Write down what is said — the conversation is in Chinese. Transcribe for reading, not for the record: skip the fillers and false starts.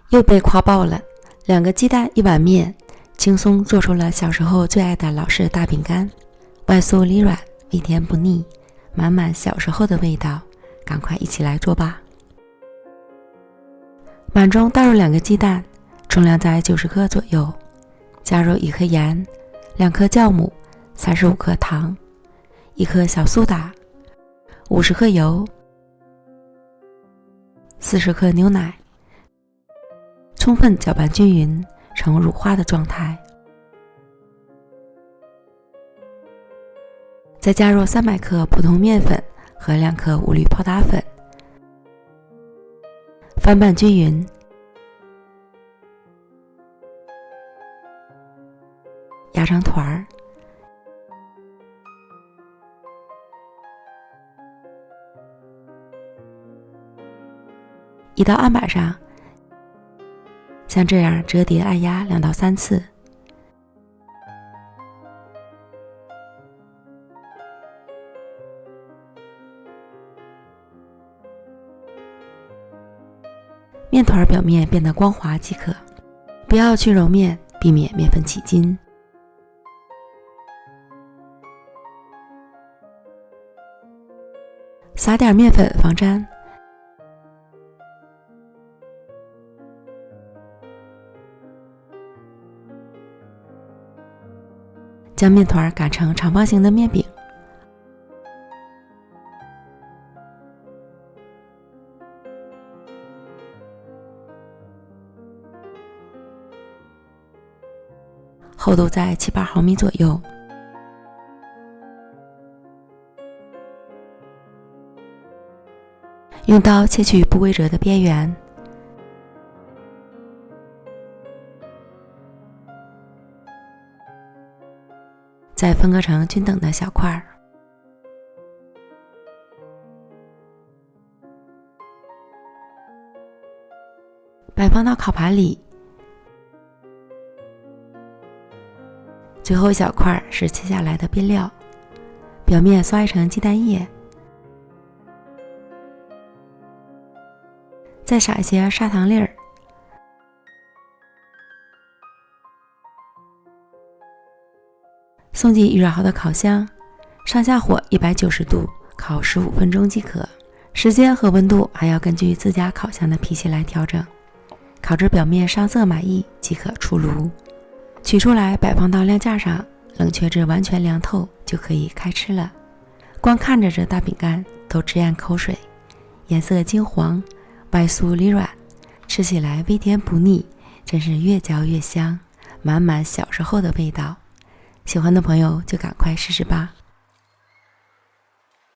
又被夸爆了，2个鸡蛋1碗面，轻松做出了小时候最爱的老式大饼干，外酥里软，微甜不腻，满满小时候的味道，赶快一起来做吧。碗中倒入2个鸡蛋，重量在90克左右，加入1颗盐、2颗酵母、35克糖、1颗小苏打、50克油、40克牛奶，充分搅拌均匀，呈乳化的状态。再加入300克普通面粉和2克五氯泡打粉，翻拌均匀。压成团儿，移到案板上，像这样折叠按压2到3次。面团表面变得光滑即可，不要去揉面，避免面粉起筋。撒点面粉防粘，将面团擀成长方形的面饼，厚度在7-8毫米左右。用刀切去不规则的边缘，再分割成均等的小块，摆放到烤盘里。最后一小块是切下来的边料，表面刷一层鸡蛋液，再撒一些砂糖粒儿，送进预热好的烤箱，上下火190度烤15分钟即可。时间和温度还要根据自家烤箱的脾气来调整，烤至表面上色满意即可出炉。取出来摆放到晾架上，冷却至完全凉透就可以开吃了。光看着这大饼干都直咽口水，颜色金黄，外酥里软，吃起来微甜不腻，真是越嚼越香，满满小时候的味道。喜欢的朋友就赶快试试吧。